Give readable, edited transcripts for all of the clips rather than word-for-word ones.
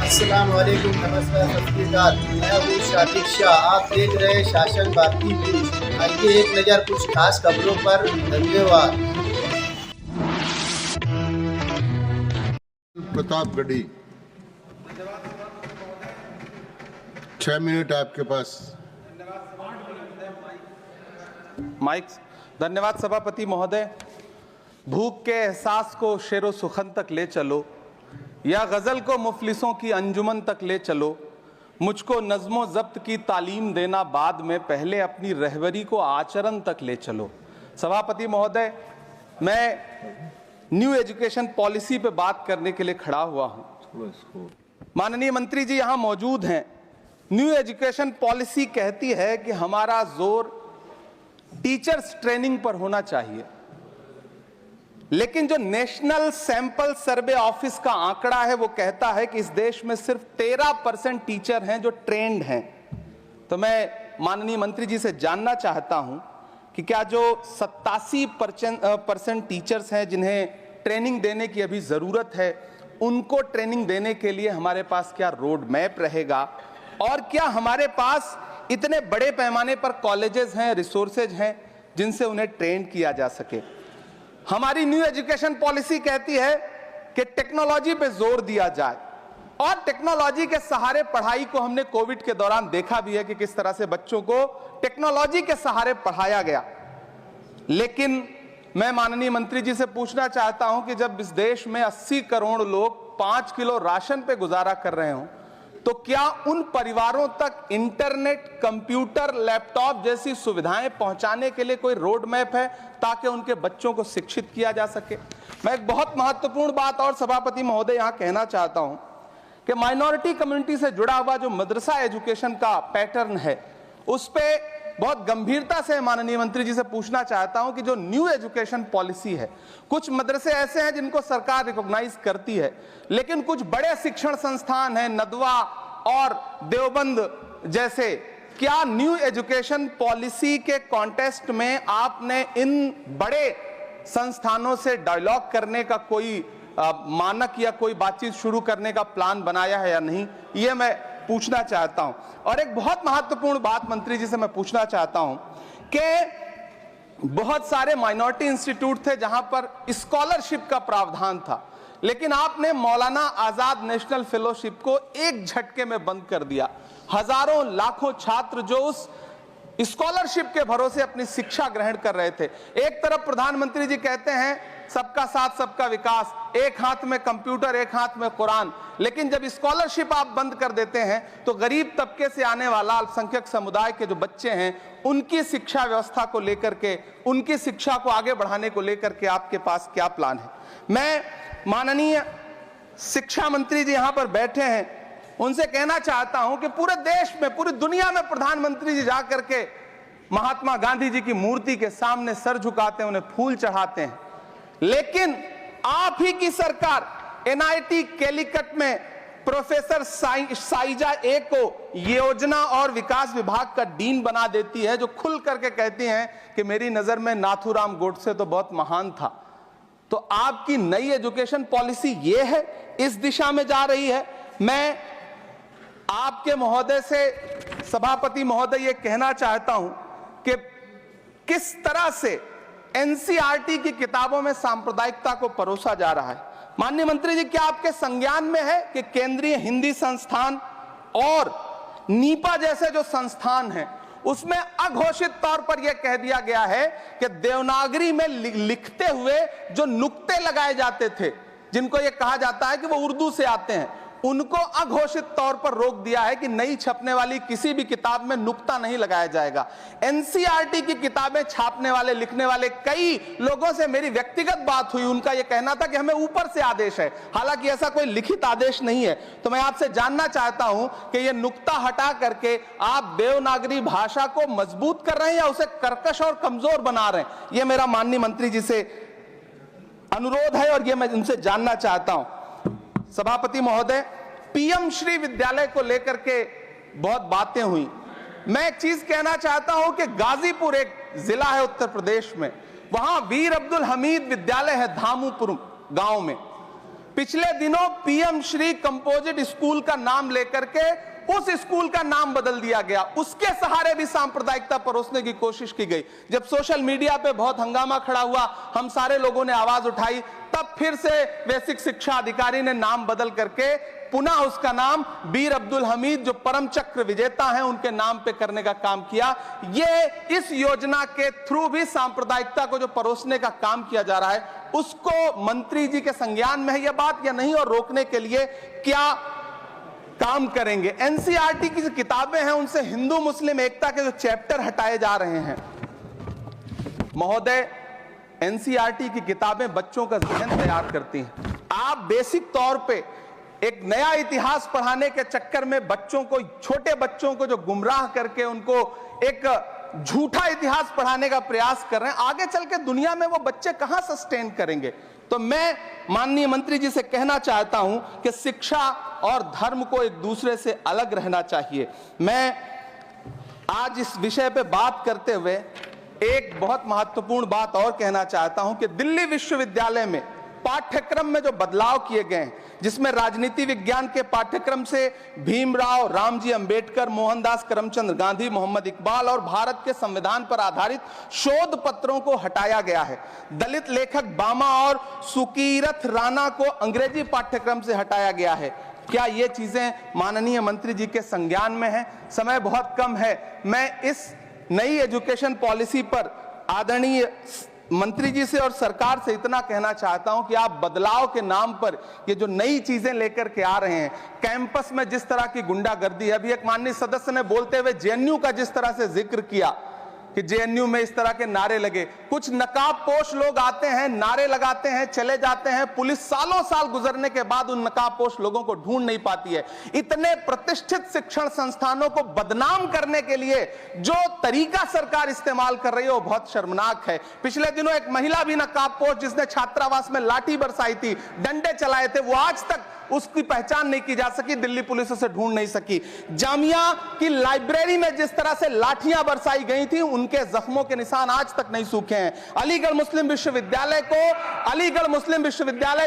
अस्सलाम वालेकुम, नमस्कार, सत श्री अकाल। मैं हूँ शातिक शाह। आप देख रहे हैं शासन भारती न्यूज। आइए एक नज़र कुछ खास खबरों पर। धन्यवाद। प्रतापगढ़ी 6 मिनट आपके पास। माइक। धन्यवाद सभापति महोदय। भूख के एहसास को शेरो सुखन तक ले चलो, या गजल को मुफलिसों की अंजुमन तक ले चलो। मुझको नज़्मो ज़ब्त की तालीम देना बाद में, पहले अपनी रहबरी को आचरण तक ले चलो। सभापति महोदय, मैं न्यू एजुकेशन पॉलिसी पे बात करने के लिए खड़ा हुआ हूं। माननीय मंत्री जी यहां मौजूद हैं। न्यू एजुकेशन पॉलिसी कहती है कि हमारा जोर टीचर्स ट्रेनिंग पर होना चाहिए, लेकिन जो नेशनल सैंपल सर्वे ऑफिस का आंकड़ा है वो कहता है कि इस देश में सिर्फ 13% टीचर हैं जो ट्रेंड हैं। तो मैं माननीय मंत्री जी से जानना चाहता हूं कि क्या जो 87% टीचर्स हैं जिन्हें ट्रेनिंग देने की अभी जरूरत है, उनको ट्रेनिंग देने के लिए हमारे पास क्या रोड मैप रहेगा, और क्या हमारे पास इतने बड़े पैमाने पर कॉलेजेस हैं, रिसोर्सेज हैं जिनसे उन्हें ट्रेन किया जा सके। हमारी न्यू एजुकेशन पॉलिसी कहती है कि टेक्नोलॉजी पे जोर दिया जाए, और टेक्नोलॉजी के सहारे पढ़ाई को हमने कोविड के दौरान देखा भी है कि किस तरह से बच्चों को टेक्नोलॉजी के सहारे पढ़ाया गया। लेकिन मैं माननीय मंत्री जी से पूछना चाहता हूं कि जब इस देश में 80 करोड़ लोग 5 किलो राशन पे गुजारा कर रहे हों, तो क्या उन परिवारों तक इंटरनेट, कंप्यूटर, लैपटॉप जैसी सुविधाएं पहुंचाने के लिए कोई रोड मैप है ताकि उनके बच्चों को शिक्षित किया जा सके। मैं एक बहुत महत्वपूर्ण बात और सभापति महोदय यहां कहना चाहता हूं कि माइनॉरिटी कम्युनिटी से जुड़ा हुआ जो मदरसा एजुकेशन का पैटर्न है, उस पे बहुत गंभीरता से माननीय मंत्री जी से पूछना चाहता हूं कि जो न्यू एजुकेशन पॉलिसी है, कुछ मदरसे ऐसे हैं जिनको सरकार रिकॉग्नाइज करती है, लेकिन कुछ बड़े शिक्षण संस्थान हैं, नदवा और देवबंद जैसे, क्या न्यू एजुकेशन पॉलिसी के कॉन्टेस्ट में आपने इन बड़े संस्थानों से डायलॉग करने का कोई मानक या कोई बातचीत शुरू करने का प्लान बनाया है या नहीं, ये मैं पूछना चाहता हूं। और एक बहुत महत्वपूर्ण बात मंत्री जी से मैं पूछना चाहता हूं कि बहुत सारे माइनॉरिटी इंस्टीट्यूट थे जहां पर स्कॉलरशिप का प्रावधान था, लेकिन आपने मौलाना आजाद नेशनल फेलोशिप को एक झटके में बंद कर दिया। हजारों लाखों छात्र जो उस स्कॉलरशिप के भरोसे अपनी शिक्षा ग्रहण कर रहे थे। एक तरफ प्रधानमंत्री जी कहते हैं सबका साथ सबका विकास, एक हाथ में कंप्यूटर एक हाथ में कुरान, लेकिन जब स्कॉलरशिप आप बंद कर देते हैं तो गरीब तबके से आने वाला अल्पसंख्यक समुदाय के जो बच्चे हैं, उनकी शिक्षा व्यवस्था को लेकर के, उनकी शिक्षा को आगे बढ़ाने को लेकर के आपके पास क्या प्लान है। मैं माननीय शिक्षा मंत्री जी यहां पर बैठे हैं, उनसे कहना चाहता हूं कि पूरे देश में, पूरी दुनिया में प्रधानमंत्री जी जाकर के महात्मा गांधी जी की मूर्ति के सामने सर झुकाते हैं, उन्हें फूल चढ़ाते हैं, लेकिन आप ही की सरकार NIT कैलिकट में प्रोफेसर साइजा ए को योजना और विकास विभाग का डीन बना देती है, जो खुल करके कहती हैं कि मेरी नजर में नाथूराम गोडसे तो बहुत महान था। तो आपकी नई एजुकेशन पॉलिसी ये है, इस दिशा में जा रही है। मैं आपके महोदय से, सभापति महोदय, ये कहना चाहता हूं कि किस तरह से NCERT की किताबों में सांप्रदायिकता को परोसा जा रहा है। माननीय मंत्री जी, क्या आपके संज्ञान में है कि केंद्रीय हिंदी संस्थान और नीपा जैसे जो संस्थान हैं, उसमें अघोषित तौर पर यह कह दिया गया है कि देवनागरी में लिखते हुए जो नुक्ते लगाए जाते थे, जिनको यह कहा जाता है कि वो उर्दू से आते हैं, उनको अघोषित तौर पर रोक दिया है कि नई छपने वाली किसी भी किताब में नुक्ता नहीं लगाया जाएगा। NCERT की किताबें छापने वाले, लिखने वाले कई लोगों से मेरी व्यक्तिगत बात हुई, उनका यह कहना था कि हमें ऊपर से आदेश है, हालांकि ऐसा कोई लिखित आदेश नहीं है। तो मैं आपसे जानना चाहता हूं कि यह नुक्ता हटा करके आप देवनागरी भाषा को मजबूत कर रहे हैं या उसे कर्कश और कमजोर बना रहे हैं। यह मेरा माननीय मंत्री जी से अनुरोध है और यह मैं उनसे जानना चाहता हूं। सभापति महोदय, PM श्री विद्यालय को लेकर के बहुत बातें हुई। मैं एक चीज कहना चाहता हूं कि गाजीपुर एक जिला है उत्तर प्रदेश में, वहां वीर अब्दुल हमीद विद्यालय है धामूपुर गांव में। पिछले दिनों पीएम श्री कंपोजिट स्कूल का नाम लेकर के उस स्कूल का नाम बदल दिया गया, उसके सहारे भी सांप्रदायिकता परोसने की कोशिश की गई। जब सोशल मीडिया पे बहुत हंगामा खड़ा हुआ, हम सारे लोगों ने आवाज उठाई, तब फिर से बेसिक शिक्षा अधिकारी ने नाम बदल करके पुनः उसका नाम बीर अब्दुल हमीद, जो परम चक्र विजेता हैं, उनके नाम पे करने का काम किया। ये इस योजना के थ्रू भी सांप्रदायिकता को जो परोसने का काम किया जा रहा है, उसको मंत्री जी के संज्ञान में है यह बात या नहीं, और रोकने के लिए क्या काम करेंगे। एनसीईआरटी की जो किताबें हैं उनसे हिंदू मुस्लिम एकता के जो चैप्टर हटाए जा रहे हैं, महोदय, एनसीईआरटी की किताबें बच्चों का ज़हन तैयार करती हैं। आप बेसिक तौर पे एक नया इतिहास पढ़ाने के चक्कर में बच्चों को, छोटे बच्चों को जो गुमराह करके उनको एक झूठा इतिहास पढ़ाने का प्रयास कर रहे हैं, आगे चल के दुनिया में वो बच्चे कहां सस्टेन करेंगे। तो मैं माननीय मंत्री जी से कहना चाहता हूं कि शिक्षा और धर्म को एक दूसरे से अलग रहना चाहिए। मैं आज इस विषय पे बात करते हुए एक बहुत महत्वपूर्ण बात और कहना चाहता हूं कि दिल्ली विश्वविद्यालय में पाठ्यक्रम में जो बदलाव किए गए हैं, जिसमें राजनीति विज्ञान के पाठ्यक्रम से भीमराव रामजी अंबेडकर, मोहनदास करमचंद गांधी, मोहम्मद इकबाल और भारत के संविधान पर आधारित शोध पत्रों को हटाया गया है। दलित लेखक बामा और सुकीरथ राणा को अंग्रेजी पाठ्यक्रम से हटाया गया है। क्या ये चीजें माननीय मंत्री जी के संज्ञान में है? समय बहुत कम है। मैं इस नई एजुकेशन पॉलिसी पर आदरणीय मंत्री जी से और सरकार से इतना कहना चाहता हूं कि आप बदलाव के नाम पर ये जो नई चीजें लेकर के आ रहे हैं, कैंपस में जिस तरह की गुंडागर्दी, अभी एक माननीय सदस्य ने बोलते हुए जेएनयू का जिस तरह से जिक्र किया कि जेएनयू में इस तरह के नारे लगे, कुछ नकाबपोश लोग आते हैं, नारे लगाते हैं, चले जाते हैं, पुलिस सालों साल गुजरने के बाद उन नकाबपोश लोगों को ढूंढ नहीं पाती है। इतने प्रतिष्ठित शिक्षण संस्थानों को बदनाम करने के लिए जो तरीका सरकार इस्तेमाल कर रही है वो बहुत शर्मनाक है। पिछले दिनों एक महिला भी नकाबपोश, जिसने छात्रावास में लाठी बरसाई थी, डंडे चलाए थे, वो आज तक उसकी पहचान नहीं की जा सकी, दिल्ली पुलिस उसे ढूंढ नहीं सकी। जामिया की लाइब्रेरी में जिस तरह से लाठियां बरसाई गई थी, उनके जख्मों के निशान आज तक नहीं सूखे हैं। अलीगढ़ मुस्लिम विश्वविद्यालय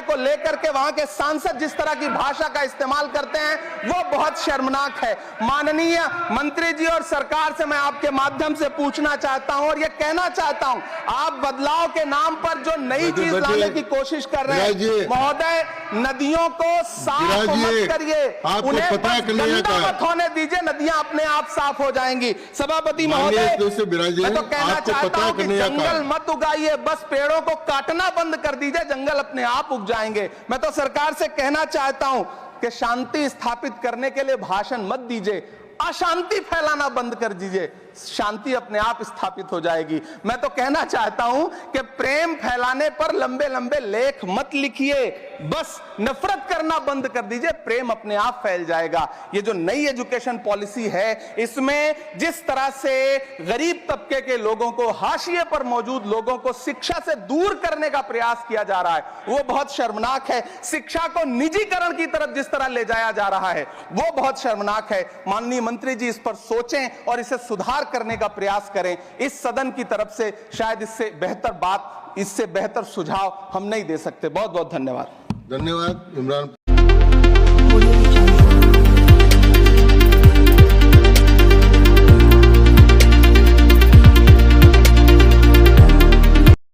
को लेकर के वहां के सांसद जिस तरह की भाषा का इस्तेमाल करते हैं, वो बहुत शर्मनाक है। माननीय मंत्री जी और सरकार से मैं आपके माध्यम से पूछना चाहता हूं और यह कहना चाहता हूं, आप बदलाव के नाम पर जो नई चीज लाने की कोशिश कर रहे हैं, महोदय, नदियों को साफ मत करिए, उन्हें गंदा मत होने दीजिए, नदियां अपने आप साफ हो जाएंगी। सभापति महोदय, मैं तो कहना चाहता हूं कि जंगल मत उगाइए, बस पेड़ों को काटना बंद कर दीजिए, जंगल अपने आप उग जाएंगे। मैं तो सरकार से कहना चाहता हूं कि शांति स्थापित करने के लिए भाषण मत दीजिए, अशांति फैलाना बंद कर दीजिए, शांति अपने आप स्थापित हो जाएगी। मैं तो कहना चाहता हूं कि प्रेम फैलाने पर लंबे लंबे लेख मत लिखिए, बस नफरत करना बंद कर दीजिए, प्रेम अपने आप फैल जाएगा। ये जो नई एजुकेशन पॉलिसी है, इसमें जिस तरह से गरीब तबके के लोगों को, हाशिए पर मौजूद लोगों को शिक्षा से दूर करने का प्रयास किया जा रहा है, वो बहुत शर्मनाक है। शिक्षा को निजीकरण की तरफ जिस तरह ले जाया जा रहा है, वो बहुत शर्मनाक है। माननीय मंत्री जी इस पर सोचें और इसे सुधार करने का प्रयास करें। इस सदन की तरफ से शायद इससे बेहतर बात, इससे बेहतर सुझाव हम नहीं दे सकते। बहुत बहुत धन्यवाद। धन्यवाद इमरान।